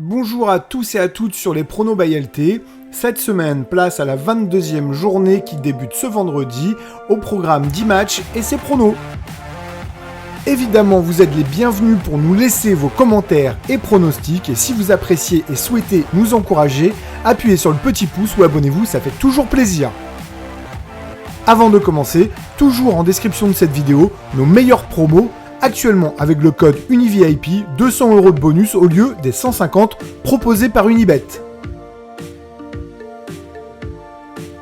Bonjour à tous et à toutes sur les pronos by LT. Cette semaine, place à la 22e journée qui débute ce vendredi, au programme 10 matchs et ses pronos. Évidemment, vous êtes les bienvenus pour nous laisser vos commentaires et pronostics, et si vous appréciez et souhaitez nous encourager, appuyez sur le petit pouce ou abonnez-vous, ça fait toujours plaisir. Avant de commencer, toujours en description de cette vidéo, nos meilleurs promos, actuellement avec le code UNIVIP, 200 € de bonus au lieu des 150 proposés par Unibet.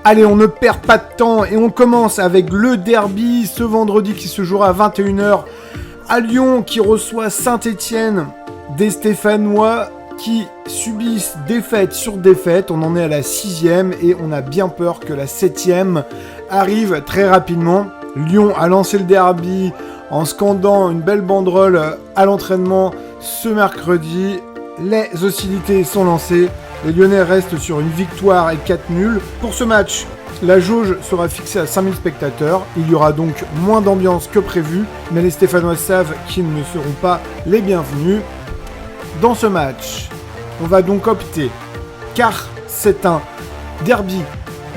Allez, on ne perd pas de temps et on commence avec le derby ce vendredi qui se jouera à 21h à Lyon, qui reçoit Saint-Étienne, des Stéphanois qui subissent défaite sur défaite. On en est à la 6e et on a bien peur que la 7e arrive très rapidement. Lyon a lancé le derby en scandant une belle banderole à l'entraînement ce mercredi. Les hostilités sont lancées. Les Lyonnais restent sur une victoire et 4 nuls. Pour ce match, la jauge sera fixée à 5000 spectateurs. Il y aura donc moins d'ambiance que prévu, mais les Stéphanois savent qu'ils ne seront pas les bienvenus. Dans ce match, on va donc opter, car c'est un derby,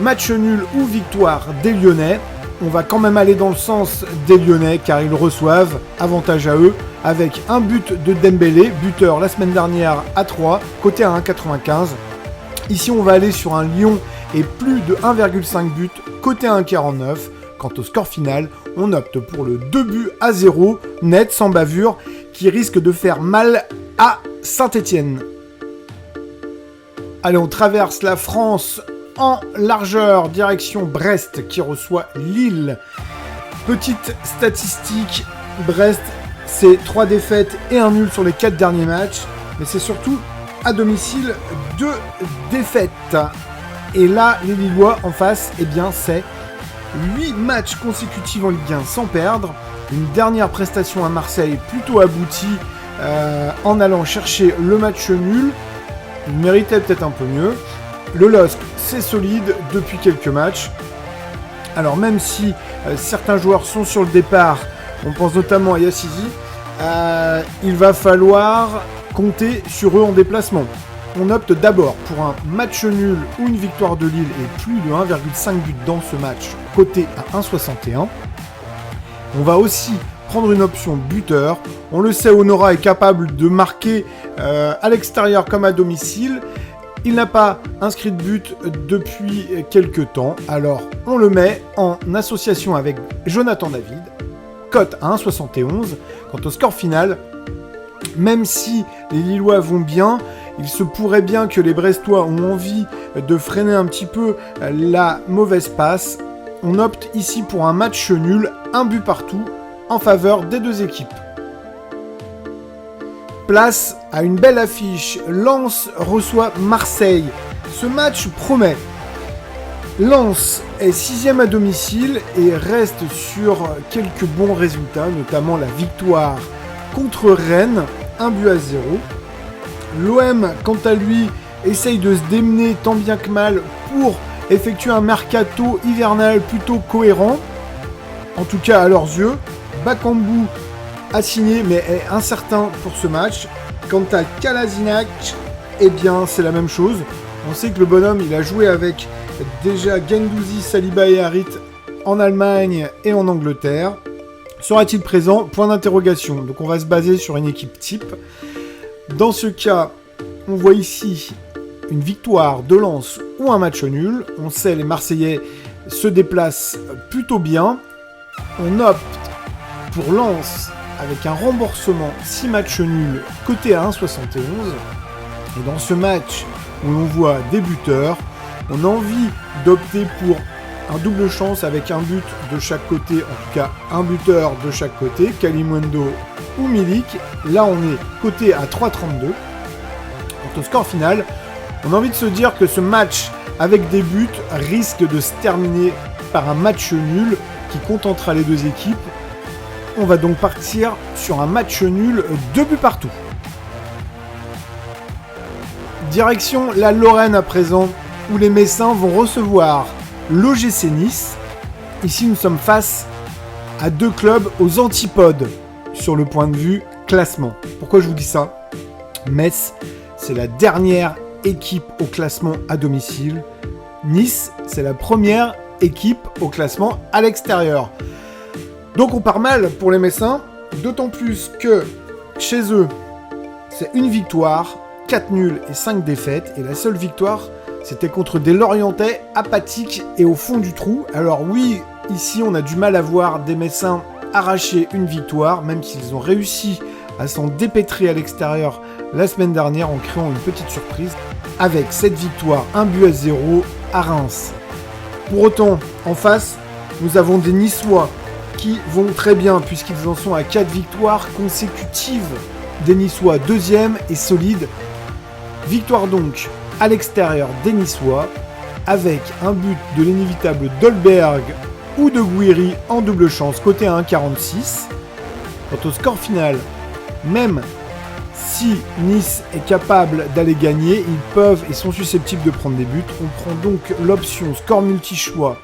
match nul ou victoire des Lyonnais. On va quand même aller dans le sens des Lyonnais car ils reçoivent, avantage à eux, avec un but de Dembélé, buteur la semaine dernière à 3, côté à 1,95. Ici on va aller sur un Lyon et plus de 1,5 but, côté à 1,49. Quant au score final, on opte pour le 2-0 net, sans bavure, qui risque de faire mal à Saint-Étienne. Allez, on traverse la France en largeur, direction Brest qui reçoit Lille. Petite statistique, Brest, c'est 3 défaites et 1 nul sur les 4 derniers matchs, mais c'est surtout à domicile 2 défaites. Et là, les Lillois en face, eh bien c'est 8 matchs consécutifs en Ligue 1 sans perdre. Une dernière prestation à Marseille plutôt aboutie en allant chercher le match nul. Il méritait peut-être un peu mieux. Le LOSC, c'est solide depuis quelques matchs. Alors même si certains joueurs sont sur le départ, on pense notamment à Yassisi, il va falloir compter sur eux en déplacement. On opte d'abord pour un match nul ou une victoire de Lille et plus de 1,5 but dans ce match, coté à 1,61. On va aussi prendre une option buteur. On le sait, Honora est capable de marquer à l'extérieur comme à domicile. Il n'a pas inscrit de but depuis quelques temps, alors on le met en association avec Jonathan David, cote à 1,71. Quant au score final, même si les Lillois vont bien, il se pourrait bien que les Brestois ont envie de freiner un petit peu la mauvaise passe. On opte ici pour un match nul, un but partout, en faveur des deux équipes. Place à une belle affiche. Lens reçoit Marseille. Ce match promet. Lens est 6e à domicile et reste sur quelques bons résultats, notamment la victoire contre Rennes, 1-0. L'OM, quant à lui, essaye de se démener tant bien que mal pour effectuer un mercato hivernal plutôt cohérent. En tout cas à leurs yeux. Bakambu a signé mais est incertain pour ce match. Quant à Kolasinac, eh bien c'est la même chose. On sait que le bonhomme il a joué avec déjà Guendouzi, Saliba et Harit en Allemagne et en Angleterre. Sera-t-il présent? Point d'interrogation. Donc on va se baser sur une équipe type. Dans ce cas, on voit ici une victoire de Lens ou un match nul. On sait les Marseillais se déplacent plutôt bien. On opte pour Lens avec un remboursement 6 matchs nuls coté à 1,71. Et dans ce match où l'on voit des buteurs, on a envie d'opter pour un double chance avec un but de chaque côté, en tout cas un buteur de chaque côté, Kalimundo ou Milik. Là on est coté à 3,32. Quant au score final, on a envie de se dire que ce match avec des buts risque de se terminer par un match nul qui contentera les deux équipes. On va donc partir sur un match nul, 2 buts partout. Direction la Lorraine à présent, où les Messins vont recevoir l'OGC Nice. Ici, nous sommes face à deux clubs aux antipodes sur le point de vue classement. Pourquoi je vous dis ça? Metz, c'est la dernière équipe au classement à domicile. Nice, c'est la première équipe au classement à l'extérieur. Donc on part mal pour les Messins, d'autant plus que chez eux, c'est une victoire, 4 nuls et 5 défaites, et la seule victoire, c'était contre des Lorientais apathiques et au fond du trou. Alors oui, ici on a du mal à voir des Messins arracher une victoire, même s'ils ont réussi à s'en dépêtrer à l'extérieur la semaine dernière en créant une petite surprise, avec cette victoire 1-0 à Reims. Pour autant, en face, nous avons des Niçois qui vont très bien puisqu'ils en sont à 4 victoires consécutives. Des Niçois deuxième et solide. Victoire donc à l'extérieur des Niçois avec un but de l'inévitable Dolberg ou de Gouiri en double chance côté 1,46. Quant au score final, même si Nice est capable d'aller gagner, ils peuvent et sont susceptibles de prendre des buts. On prend donc l'option score multi-choix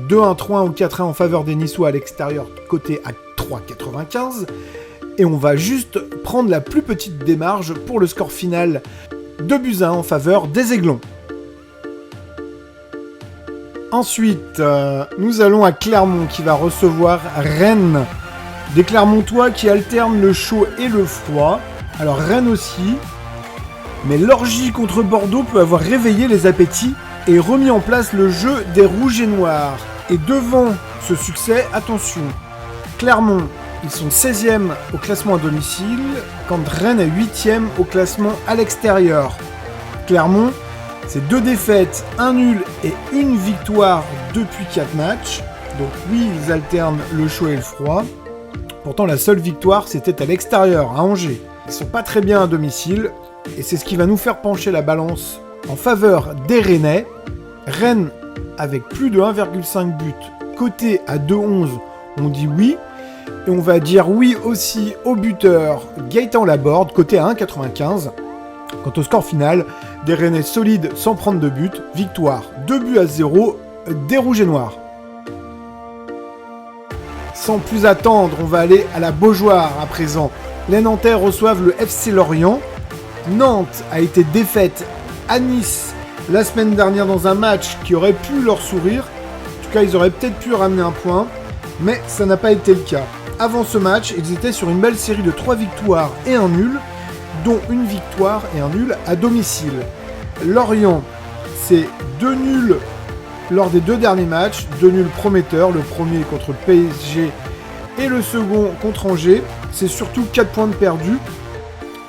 2-1, 3-1 ou 4-1 en faveur des Niçois à l'extérieur, côté à 3,95. Et on va juste prendre la plus petite démarche pour le score final 2-1 en faveur des Aiglons. Ensuite, nous allons à Clermont qui va recevoir Rennes. Des Clermontois qui alternent le chaud et le froid. Alors Rennes aussi. Mais l'orgie contre Bordeaux peut avoir réveillé les appétits et remis en place le jeu des rouges et noirs. Et devant ce succès, attention, Clermont, ils sont 16e au classement à domicile, quand Rennes est 8e au classement à l'extérieur. Clermont, c'est 2 défaites, 1 nul et 1 victoire depuis 4 matchs. Donc oui, ils alternent le chaud et le froid. Pourtant, la seule victoire, c'était à l'extérieur, à Angers. Ils sont pas très bien à domicile, et c'est ce qui va nous faire pencher la balance en faveur des Rennais. Rennes, avec plus de 1,5 buts, coté à 2,11, on dit oui. Et on va dire oui aussi au buteur Gaëtan Laborde, coté à 1,95. Quant au score final, des Rennais solides sans prendre de but, victoire 2-0 des Rouges et Noirs. Sans plus attendre, on va aller à la Beaujoire à présent. Les Nantais reçoivent le FC Lorient. Nantes a été défaite à Nice la semaine dernière dans un match qui aurait pu leur sourire. En tout cas, ils auraient peut-être pu ramener un point, mais ça n'a pas été le cas. Avant ce match, ils étaient sur une belle série de 3 victoires et un nul, dont une victoire et un nul à domicile. Lorient, c'est 2 nuls lors des 2 derniers matchs, 2 nuls prometteurs, le premier contre le PSG et le second contre Angers. C'est surtout 4 points de perdus,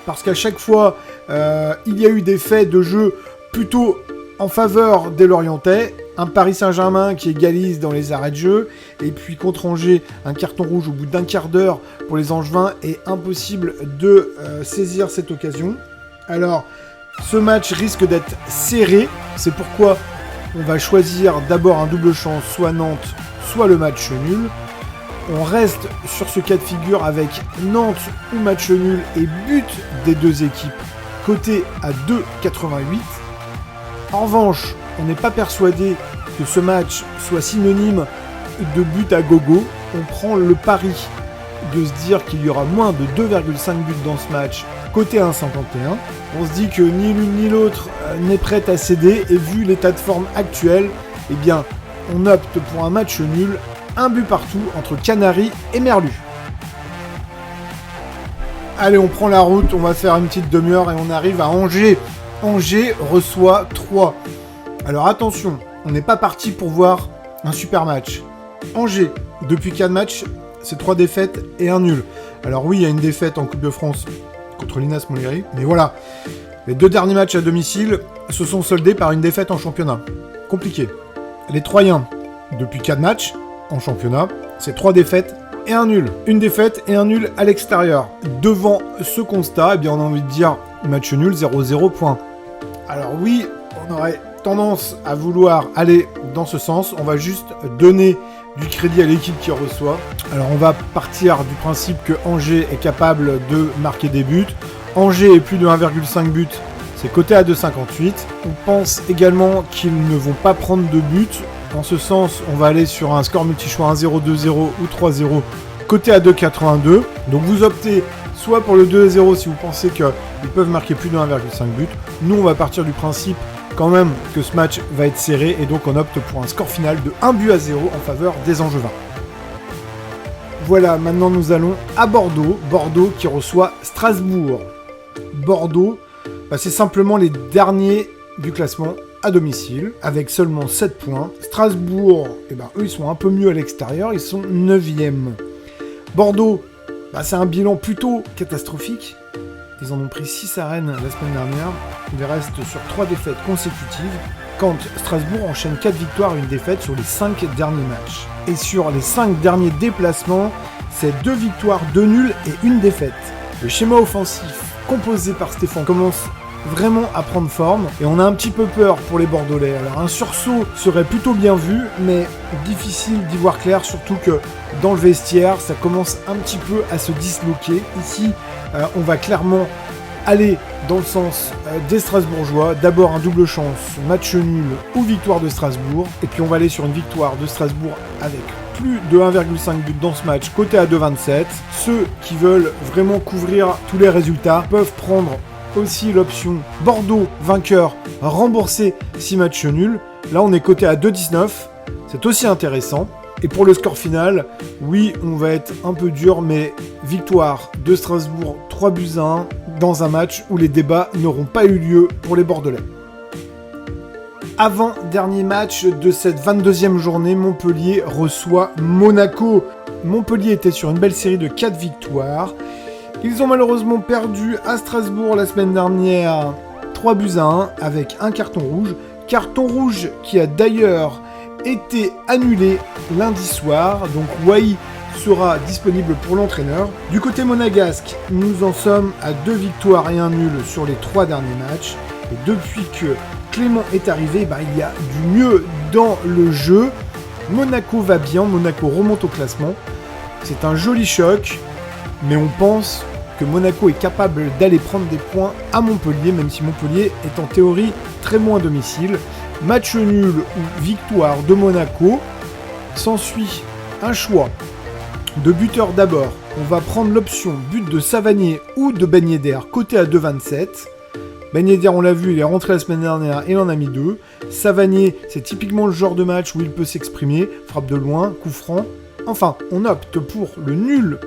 parce qu'à chaque fois, il y a eu des faits de jeu plutôt en faveur des Lorientais. Un Paris Saint-Germain qui égalise dans les arrêts de jeu, et puis contre Angers, un carton rouge au bout d'un quart d'heure pour les Angevins, est impossible de saisir cette occasion. Alors, ce match risque d'être serré, c'est pourquoi on va choisir d'abord un double chance, soit Nantes, soit le match nul. On reste sur ce cas de figure avec Nantes ou match nul et but des deux équipes, coté à 2,88. En revanche, on n'est pas persuadé que ce match soit synonyme de but à gogo. On prend le pari de se dire qu'il y aura moins de 2,5 buts dans ce match, côté 1,51. On se dit que ni l'une ni l'autre n'est prête à céder, et vu l'état de forme actuel, eh bien, on opte pour un match nul, un but partout entre Canaries et Merlu. Allez, on prend la route, on va faire une petite demi-heure et on arrive à Angers. Angers reçoit 3. Alors attention, on n'est pas parti pour voir un super match. Angers, depuis 4 matchs, c'est 3 défaites et un nul. Alors oui, il y a une défaite en Coupe de France contre l'Inas Montlhéry, mais voilà. Les 2 derniers matchs à domicile se sont soldés par une défaite en championnat. Compliqué. Les Troyens, depuis 4 matchs en championnat, c'est 3 défaites et un nul. Une défaite et un nul à l'extérieur. Devant ce constat, eh bien on a envie de dire match nul, 0-0 point. Alors oui, on aurait tendance à vouloir aller dans ce sens. On va juste donner du crédit à l'équipe qui reçoit. Alors on va partir du principe que Angers est capable de marquer des buts. Angers est plus de 1,5 buts, c'est coté à 2,58. On pense également qu'ils ne vont pas prendre de buts. En ce sens, on va aller sur un score multi-choix 1-0, 2-0 ou 3-0, coté à 2,82. Donc vous optez soit pour le 2-0 si vous pensez qu'ils peuvent marquer plus de 1,5 but. Nous, on va partir du principe quand même que ce match va être serré et donc on opte pour un score final de 1-0 en faveur des Angevins. Voilà, maintenant nous allons à Bordeaux. Bordeaux qui reçoit Strasbourg. Bordeaux, c'est simplement les derniers du classement à domicile, avec seulement 7 points. Strasbourg, eux, ils sont un peu mieux à l'extérieur, ils sont 9e. Bordeaux, c'est un bilan plutôt catastrophique. Ils en ont pris 6 à Rennes la semaine dernière. Ils restent sur 3 défaites consécutives, quand Strasbourg enchaîne 4 victoires et une défaite sur les 5 derniers matchs. Et sur les 5 derniers déplacements, c'est 2 victoires, 2 nuls et 1 défaite. Le schéma offensif composé par Stéphane commence vraiment à prendre forme et on a un petit peu peur pour les Bordelais. Alors un sursaut serait plutôt bien vu, mais difficile d'y voir clair, surtout que dans le vestiaire ça commence un petit peu à se disloquer. Ici on va clairement aller dans le sens des Strasbourgeois. D'abord un double chance, match nul ou victoire de Strasbourg, et puis on va aller sur une victoire de Strasbourg avec plus de 1,5 but dans ce match, côté à 2,27. Ceux qui veulent vraiment couvrir tous les résultats peuvent prendre aussi l'option Bordeaux vainqueur remboursé 6 matchs nuls. Là on est coté à 2,19, c'est aussi intéressant. Et pour le score final, oui on va être un peu dur, mais victoire de Strasbourg 3-1 dans un match où les débats n'auront pas eu lieu pour les Bordelais. Avant-dernier match de cette 22e journée, Montpellier reçoit Monaco. Montpellier était sur une belle série de 4 victoires. Ils ont malheureusement perdu à Strasbourg la semaine dernière 3-1 avec un carton rouge. Carton rouge qui a d'ailleurs été annulé lundi soir. Donc Wai sera disponible pour l'entraîneur. Du côté monégasque, nous en sommes à 2 victoires et 1 nul sur les 3 derniers matchs. Et depuis que Clément est arrivé, il y a du mieux dans le jeu. Monaco va bien, Monaco remonte au classement. C'est un joli choc, mais on pense que Monaco est capable d'aller prendre des points à Montpellier, même si Montpellier est en théorie très bon à domicile. Match nul ou victoire de Monaco. S'ensuit un choix de buteur d'abord. On va prendre l'option but de Savanier ou de Ben Yedder, côté à 2,27. Ben Yedder, on l'a vu, il est rentré la semaine dernière et il en a mis 2. Savanier, c'est typiquement le genre de match où il peut s'exprimer, frappe de loin, coup franc. Enfin, on opte pour le nul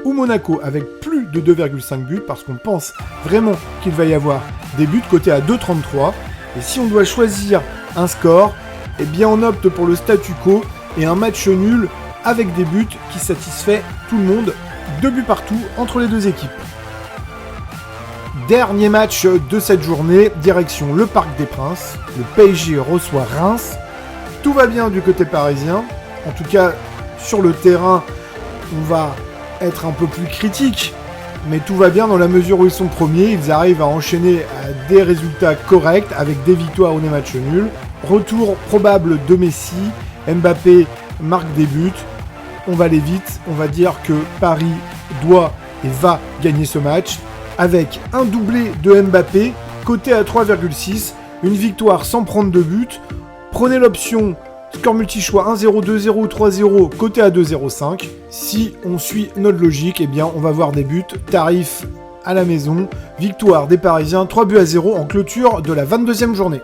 ou Monaco avec plus de 2,5 buts parce qu'on pense vraiment qu'il va y avoir des buts côté à 2,33. Et si on doit choisir un score, on opte pour le statu quo et un match nul avec des buts qui satisfait tout le monde. 2 buts partout entre les deux équipes. Dernier match de cette journée, direction le Parc des Princes. Le PSG reçoit Reims. Tout va bien du côté parisien. En tout cas, sur le terrain, on va être un peu plus critique. Mais tout va bien dans la mesure où ils sont premiers. Ils arrivent à enchaîner des résultats corrects avec des victoires ou des matchs nuls. Retour probable de Messi. Mbappé marque des buts. On va aller vite. On va dire que Paris doit et va gagner ce match. Avec un doublé de Mbappé, coté à 3,6, une victoire sans prendre de but. Prenez l'option score multi-choix 1-0, 2-0, 3-0, coté à 2,05. Si on suit notre logique, on va voir des buts, tarif à la maison, victoire des Parisiens, 3-0 en clôture de la 22e journée.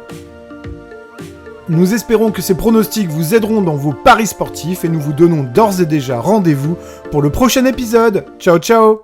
Nous espérons que ces pronostics vous aideront dans vos paris sportifs et nous vous donnons d'ores et déjà rendez-vous pour le prochain épisode. Ciao ciao!